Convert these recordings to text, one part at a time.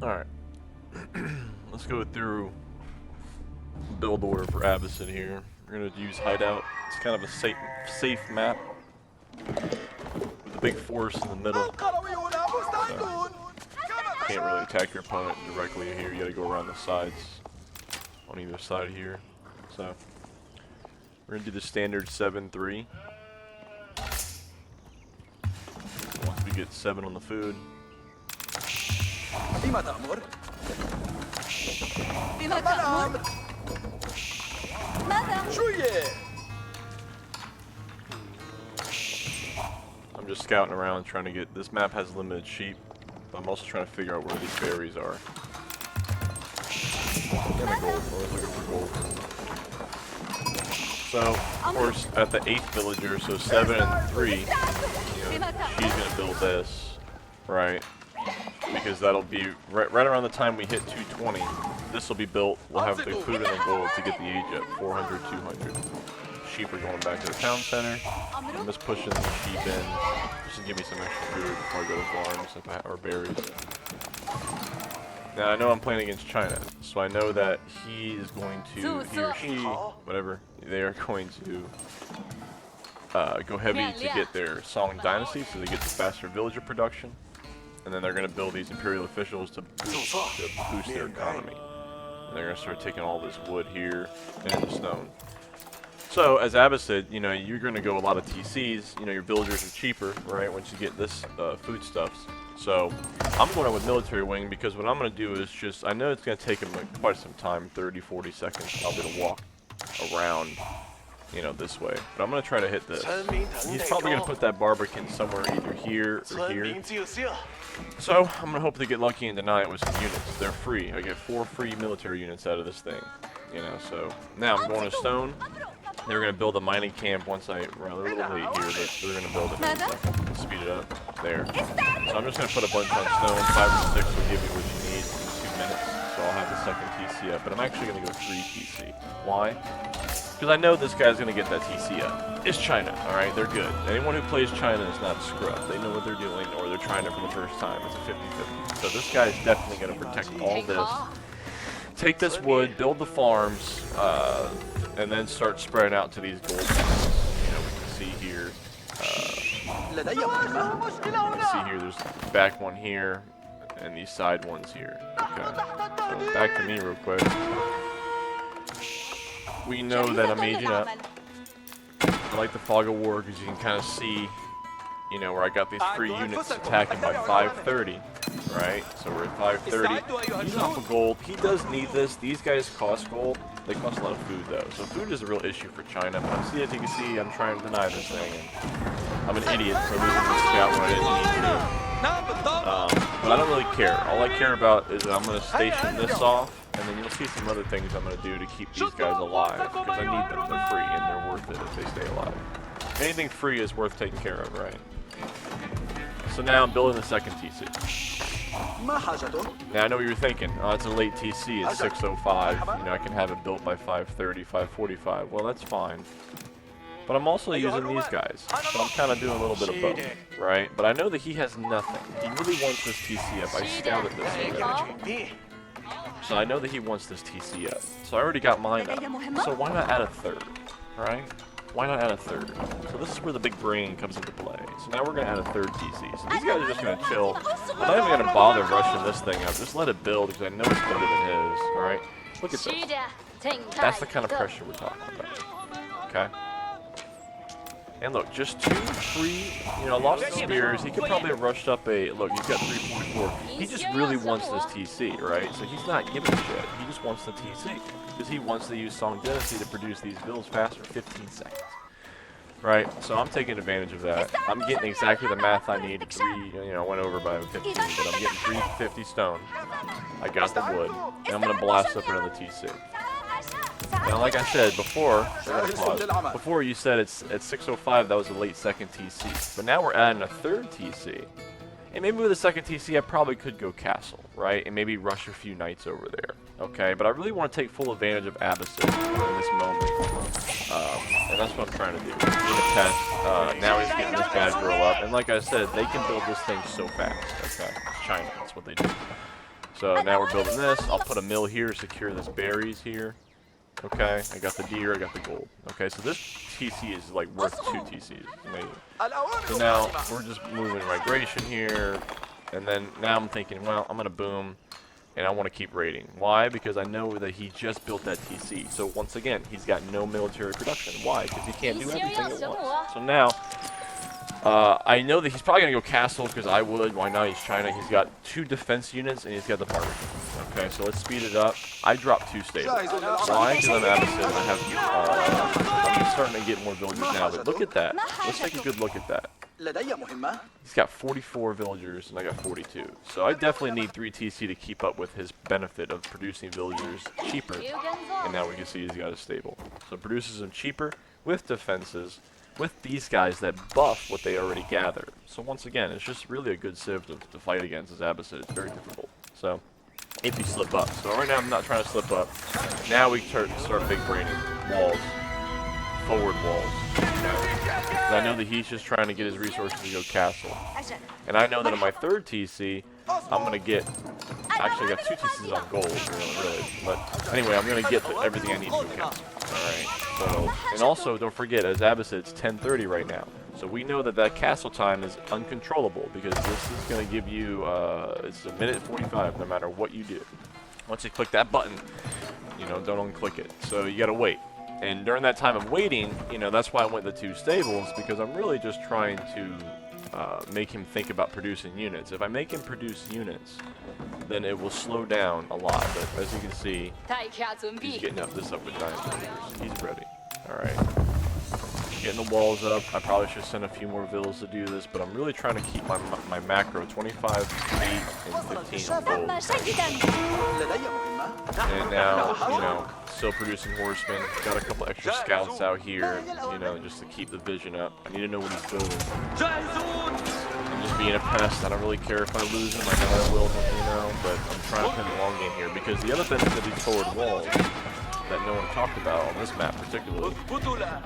Alright. Let's go through build order for Abbasid here. We're going to use hideout. It's kind of a safe map with a big forest in the middle. So, can't really attack your opponent directly here. You got to go around the sides on either side here. So we're going to do the standard 7-3. Once we get 7 on the food. I'm just scouting around trying to get, this map has limited sheep, but I'm also trying to figure out where these berries are. And the gold, always looking for gold. So, of course, at the 8th villager, so 7 and 3, you know, she's gonna build this, right? Because that'll be right around the time we hit 220. This will be built. We'll have the food and the gold to get the age up. 400, 200. Sheep are going back to the town center. I'm just pushing the sheep in just to give me some extra food before I go to farms or berries. Now I know I'm playing against China, so I know that he is going to, he or she, whatever, they are going to go heavy to get their Song Dynasty, so they get the faster villager production. And then they're going to build these imperial officials to boost their economy. And they're going to start taking all this wood here and the stone. So, as Abbasid, you know, you're going to go a lot of TCs. You know, your villagers are cheaper, right, once you get this foodstuffs. So, I'm going with military wing because what I'm going to do is just, I know it's going to take them like quite some time, 30, 40 seconds. I'll be able to walk around, you know, this way. But I'm going to try to hit this. He's probably going to put that Barbican somewhere either here or here. So, I'm going to hope they get lucky and deny it with some units. They're free. I get 4 free military units out of this thing. You know, so now I'm going to stone. They're going to build a mining camp once I run a little late here, but they're going to build it in a second. Speed it up. There. So I'm just going to put a bunch on stone. 5 or 6 will give you what you need in 2 minutes. So I'll have the second TC up. But I'm actually going to go 3 TC. Why? Because I know this guy's going to get that TC up. It's China, alright? They're good. Anyone who plays China is not a scrub. They know what they're doing, or they're trying it for the first time. It's a 50-50. So this guy is definitely going to protect all this. Take this wood, build the farms, and then start spreading out to these gold mines. You know, we can see here. There's the back one here, and these side ones here. Okay. So back to me real quick. We know that I'm aging up. I like the Fog of War because you can kind of see, you know, where I got these free units attacking by 530, right? So we're at 530. He's off of gold. He does need this. These guys cost gold. They cost a lot of food though. So food is a real issue for China. But as you can see, I'm trying to deny this thing. And I'm an idiot for losing this scout when I didn't need to. But I don't really care. All I care about is that I'm going to station this off. And then you'll see some other things I'm going to do to keep these guys alive. Because I need them. They're free and they're worth it if they stay alive. Anything free is worth taking care of, right? So now I'm building the second TC. Now I know what you're thinking. Oh, it's a late TC. It's 6:05. You know, I can have it built by 5:30, 5:45. Well, that's fine. But I'm also using these guys. So I'm kind of doing a little bit of both, right? But I know that he has nothing. He really wants this TC up. I scouted this already. So I know that he wants this TC up. So I already got mine up. So why not add a third, right? Why not add a third? So this is where the big brain comes into play. So now we're going to add a third TC. So these guys are just going to chill. I'm not even going to bother rushing this thing up. Just let it build because I know it's better than his, alright? Look at this. That's the kind of pressure we're talking about. Okay? And look, just 2 free, you know, lost the spears. He could probably have rushed up a, look, he's got 3.4. He just really wants this TC, right? So he's not giving a shit. He just wants the TC. Because he wants to use Song Dynasty to produce these builds faster, 15 seconds. Right? So I'm taking advantage of that. I'm getting exactly the math I need. You know, went over by 15, but I'm getting 350 stone. I got the wood. And I'm going to blast up another TC. Now, like I said before, before you said it's at 6:05, that was a late second TC. But now we're adding a third TC. And maybe with a second TC, I probably could go castle, right? And maybe rush a few knights over there, okay? But I really want to take full advantage of Abbasid in this moment. And that's what I'm trying to do. In the test, now he's getting this bad girl up. And like I said, they can build this thing so fast, okay? It's China, that's what they do. So now we're building this. I'll put a mill here to secure this berries here. Okay, I got the deer, I got the gold. Okay, so this TC is like worth 2 TCs. Amazing. So now we're just moving migration here, and then now I'm thinking, well, I'm gonna boom, and I want to keep raiding. Why? Because I know that he just built that TC. So once again, he's got no military production. Why? Because he can't do everything at once. So now, I know that he's probably gonna go castle because I would. Why not? He's China. He's got 2 defense units and he's got the barber. Okay, so let's speed it up. I dropped 2 stables. Why? Because I'm Abbasid. I have. I'm starting to get more villagers now. But look at that. Let's take a good look at that. He's got 44 villagers and I got 42. So I definitely need 3 TC to keep up with his benefit of producing villagers cheaper. And now we can see he's got a stable. So it produces them cheaper with defenses, with these guys that buff what they already gathered. So once again, it's just really a good civ to fight against as Abbasid. It's very difficult. So if you slip up. So right now I'm not trying to slip up. Now we start big braining walls. Forward walls. And I know that he's just trying to get his resources to go castle. And I know that in my 3rd TC, I'm going to get... Actually, I got 2 TCs on gold, really. But anyway, I'm going to get everything I need to go castle. Alright, so... And also, don't forget, as Abbasid, it's 10:30 right now. So we know that that castle time is uncontrollable, because this is going to give you... it's a minute 45, no matter what you do. Once you click that button, you know, don't unclick it. So you got to wait. And during that time of waiting, you know, that's why I went to 2 stables, because I'm really just trying to make him think about producing units. If I make him produce units, then it will slow down a lot. But as you can see, he's getting this up with Dynasty. He's ready. Alright. Getting the walls up. I probably should send a few more villas to do this, but I'm really trying to keep my macro 25, 8, and 15 on gold. And now, you know, still producing horsemen. Got a couple extra scouts out here, you know, just to keep the vision up. I need to know what he's building. I'm just being a pest. I don't really care if I lose him. I know I will, you know, but I'm trying to play the long game here, because the other benefit of these forward walls that no one talked about on this map particularly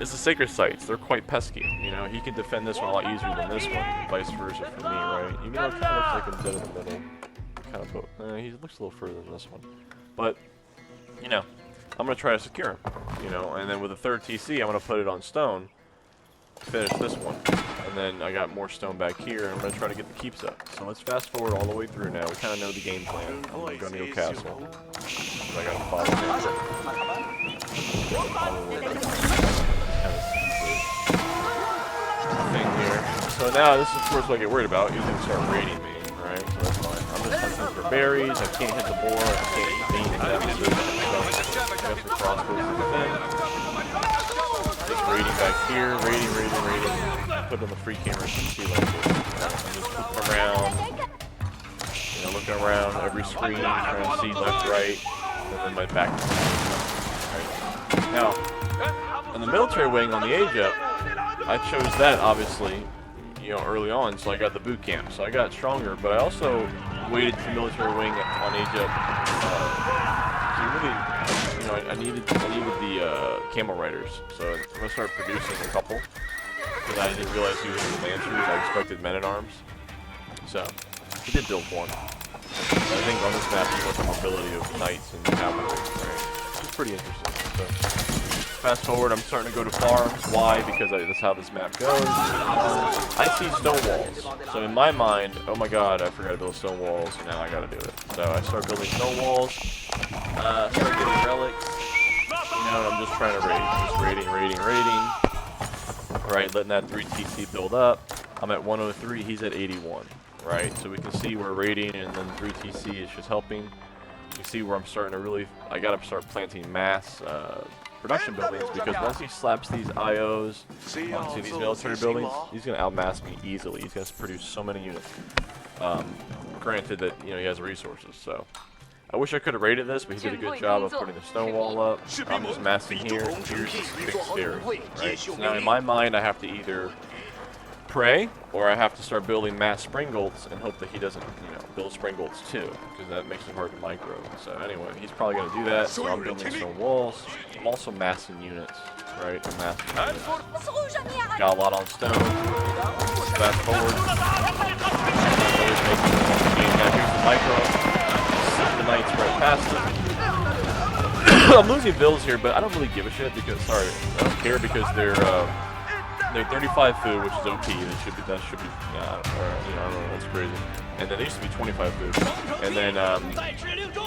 is the sacred sites. They're quite pesky. You know, he can defend this one a lot easier than this one, vice versa for me, right? Even though it kind of looks like I'm dead in the middle. Kind of, he looks a little further than this one. But, you know, I'm going to try to secure him, you know, and then with a 3rd TC, I'm going to put it on stone, finish this one, and then I got more stone back here, and I'm going to try to get the keeps up. So let's fast forward all the way through now. We kind of know the game plan. I'm going to go Neo Castle. So I got to follow thing here. So now this is of course what I get worried about. He's going to start raiding me, right? So that's fine. I'm just hunting for berries. I can't hit the boar. I can't beat the Abbasid. So I got some crossbows in the thing. Just raiding back here. Raiding. Put on the free camera so you see like this. I'm just looking around. You know, looking around every screen, trying to see left, right, and then my back. Right. Now, on the military wing on the age up, I chose that obviously, you know, early on, so I got the boot camp, so I got stronger. But I also waited to the military wing on age up. So really, you know, I needed the camel riders, so I'm gonna start producing a couple. Because I didn't realize he was in the Lancers. I expected men at arms. So, he did build one. But I think on this map, you want the mobility of knights and cavalry, right? It's pretty interesting. So, fast forward, I'm starting to go to farms. Why? Because that's how this map goes. I see stone walls. So, in my mind, oh my god, I forgot to build stone walls. So now I gotta do it. So, I start building stone walls. Start getting relics. You know, I'm just trying to raid. Just raiding. Right, letting that 3 TC build up. I'm at 103, he's at 81, right? So we can see we're raiding, and then 3 TC is just helping. You can see where I'm starting to really, I gotta start planting mass production buildings, because once he slaps these IOs onto these military buildings, he's gonna outmass me easily. He's gonna produce so many units. Granted that, you know, he has resources, so. I wish I could have raided this, but he did a good job of putting the stone wall up. I'm just massing here, and here's this big stairs, right? So now in my mind, I have to either pray, or I have to start building mass springbolts and hope that he doesn't, you know, build springbolts too, because that makes it hard to micro. So anyway, he's probably going to do that, so I'm building stone walls. I'm also massing units, right? I'm massing units. Got a lot on stone. Fast forward. Always making the game. Now here's the micro. the knights right past them. I'm losing builds here, but I don't really give a shit because, sorry, I don't care because they're 35 food, which is OP. That should be, yeah, you know, I don't know, that's crazy. And then they used to be 25 food. And then,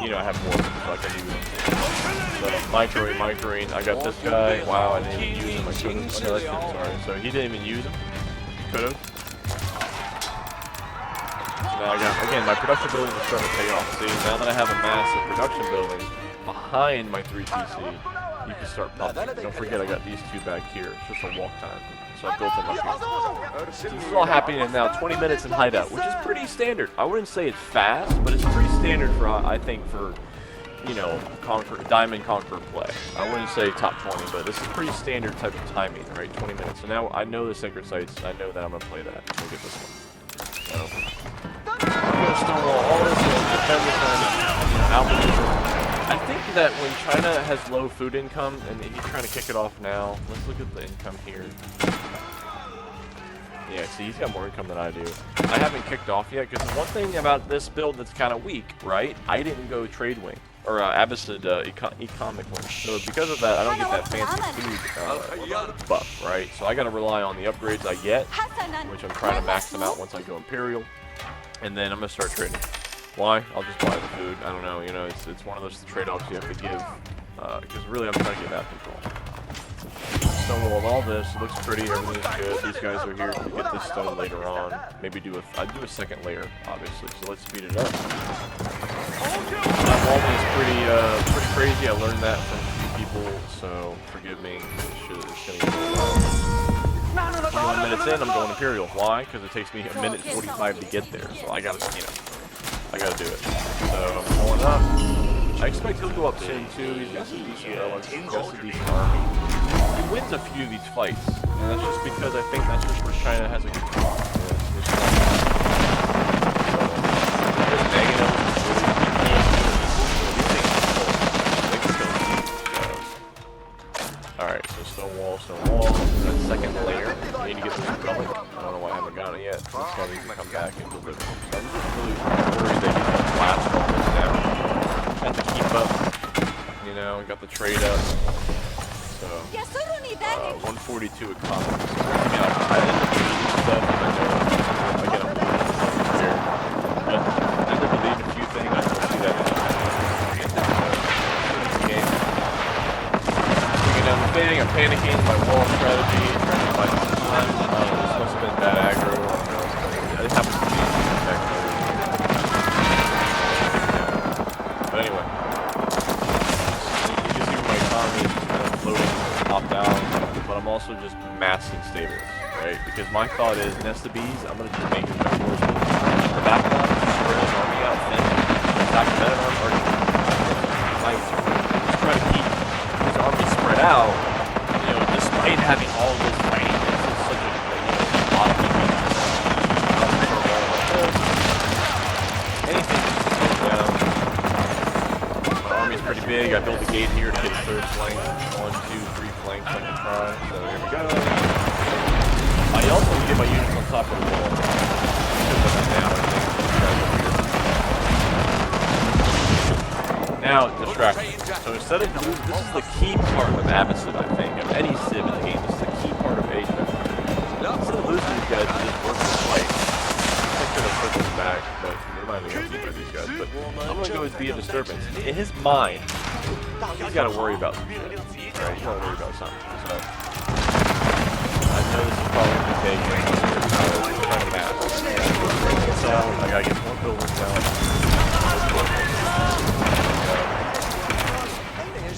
you know, I have more, so I can use them. So, microing, I got this guy. Wow, I didn't even use him. I couldn't. Oh, no, that's him, sorry. So he didn't even use him. Could've. So now I got, again, my production buildings are starting to pay off. See, now that I have a massive production building behind my 3 TC, you can start pumping. Don't forget I got these two back here. It's just a walk time. So I built them up here. So this is all happening in now 20 minutes in hideout, which is pretty standard. I wouldn't say it's fast, but it's pretty standard for, I think, for, you know, Diamond Conqueror play. I wouldn't say top 20, but this is pretty standard type of timing, right? 20 minutes. So now I know the sacred sites. I know that I'm going to play that. We'll get this one. So, I'm going to stonewall all this and defend this one. I think that when China has low food income, and he's trying to kick it off now, let's look at the income here. Yeah, see, he's got more income than I do. I haven't kicked off yet, because the one thing about this build that's kind of weak, right? I didn't go trade wing, or Abbasid economic wing. So because of that, I don't get that fancy food buff, right? So I got to rely on the upgrades I get, which I'm trying to max them out once I go Imperial. And then I'm going to start trading. Why? I'll just buy the food. I don't know, you know, it's one of those trade-offs you have to give, because really I'm trying to get map control. Stonewall all this, it looks pretty, everything's good. These guys are here to get this stone later on. Maybe I'd do a second layer, obviously, so let's speed it up. Walling is pretty crazy. I learned that from a few people, so forgive me. It's gonna get a while. 21 minutes in, I'm going Imperial. Why? Because it takes me a minute 45 to get there, so I gotta, you know, I gotta do it. So I'm going up. I expect he'll go up soon too. He's got some decent relics. He's got some decent army. He wins a few of these fights, and that's just because I think that's just where China has a good team. Alright, so stonewall. That second layer. I need to get this coming. I don't know why I haven't got it yet. This guy needs to come back and deliver. So I'm just really worried that he's going to blast all this down. Have to keep up. You know, got the trade up. So, 142 economy. I ended up doing stuff, and I get up here. But I ended up deleting a few things. I don't see that in this game. Taking down the thing, I'm panicking, my wall strategy, trying to find some time. This must have been bad aggro. It happens to me. But anyway. You can see my economy is kind of floating top down, but I'm also just massing stables, right? Because my thought is, nest the bees, I'm going to just make it my horsemen. The back line, spread his army out thin. Attack the men army, or just try to keep his army spread out, you know, despite having all this fighting. This is such a, lot of people. Anything just to slow down. My army's pretty big. I built a gate here to get a third flank. 1, 2, 3 flanks I can try. So here we go. I also get my units on top of the wall. Now distraction. So instead of losing, this is the key part of Abbasid, I think, of any civ in the game. This is the key part of Asia. Instead of losing these guys, just work the fight. I could have put this back, but they might be able to by these guys. But I'm going to go with be a disturbance. In his mind, he's got to worry about some shit. Right? He's got to worry about something. So I know this is probably going to take trying to mask. So I got to get more buildings down.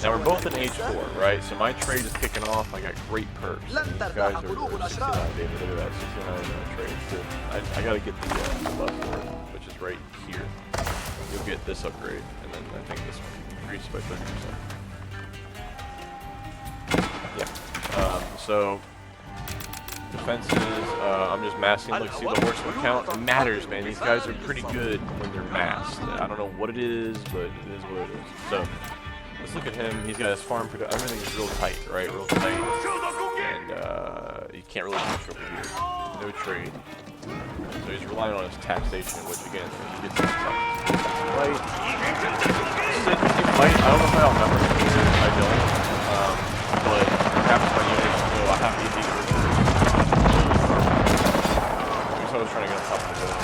Now we're both in H4, right? So my trade is kicking off. I got great perks. These guys are 69, David. Look at that, 69 trade. Cool. I gotta get the buff for it, which is right here. You'll get this upgrade, and then I think this one increases by 30%. Yeah. So defenses. I'm just massing. Look, see the horseman count. It matters, man. These guys are pretty good when they're massed. I don't know what it is, but it is what it is. So. Let's look at him. He's got his farm production. Everything is real tight, right? Real tight. And you can't really push over here. No trade. So he's relying on his taxation, which again, he gets his tax. Right. I don't know if I outnumber him here. I don't. But perhaps my units, I have easy to reverse. I was trying to get on top of the building.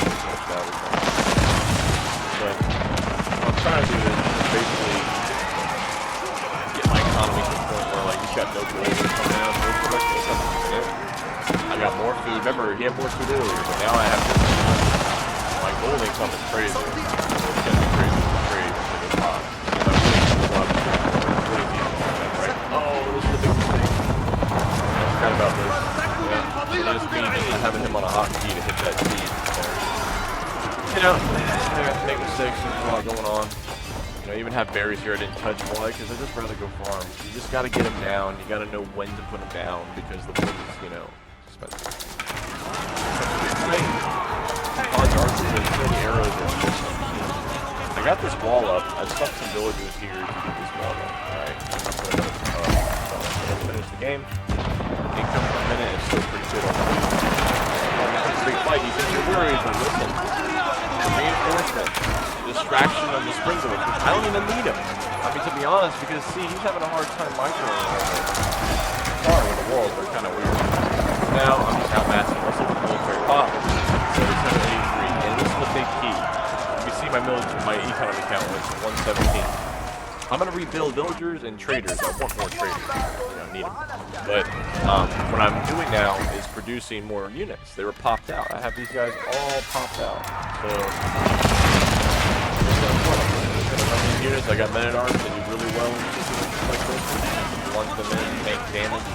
But what I'm trying to do is basically get my economy to the point where like he's got no gold coming out. I got more food. Remember, he had more food earlier, but now I have to. My gold income is crazy. It's gonna be crazy to trade into the top. Right? Oh, this is the big mistake. I forgot about this. Yeah. This means just having him on a hotkey to hit that speed. You know, I got to make mistakes. There's a lot going on. I even have berries here I didn't touch. Why? Because I'd just rather go farm. You just got to get them down. You got to know when to put them down because the wood is, expensive. Arrows I got this wall up. I stuck some villagers here to get this wall up. Alright. Finish the game. Income per minute is still pretty good on the big fight. You think you're worried, but listen. The reinforcement. Distraction of the sprinklers, which I don't even need them. I mean, to be honest, because see, he's having a hard time microing. Sorry, with the walls, they're kind of weird. Now, I'm just outmassing. Let's look at the military pop. 783, and this is the big key. You can see my economy count was 117. I'm going to rebuild villagers and traders. I want more traders. I need them. But what I'm doing now is producing more units. They were popped out. I have these guys all popped out. So, these units, I got men-at-arms that do really well in situations like this. Plunge them in, take damage.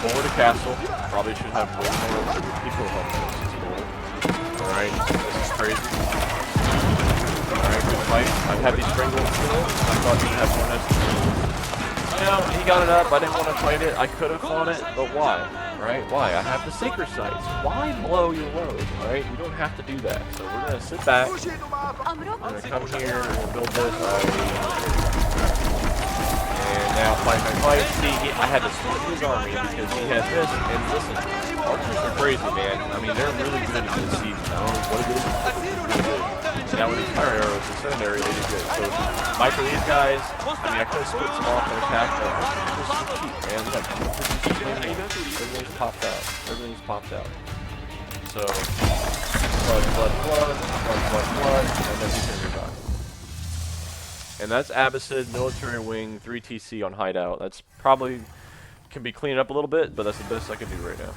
Forward to castle. Probably should have way more people help this. Alright, this is crazy. Alright, good fight. I've had these spring wolves killed. I thought he'd have one he got it up. I didn't want to fight it. I could have fought it, but why? Right? Why? I have the sacred sites. Why blow your load? Alright? You don't have to do that. So we're going to sit back. I'm going to come here and we'll build this. And now fight. See, I had to split his army because he had this. And listen, archers are crazy, man. I mean, they're really good at this season. I don't know what it is. Really good. Now with these fire arrows, the secondary, they do good. So, micro these guys, I mean, I could have split some off and attacked them. This is cheap, man. Look, everything's popped out. Everything's popped out. So, blood, and then he's gonna die. And that's Abbasid, military wing, 3 TC on hideout. That's probably, can be cleaned up a little bit, but that's the best I can do right now.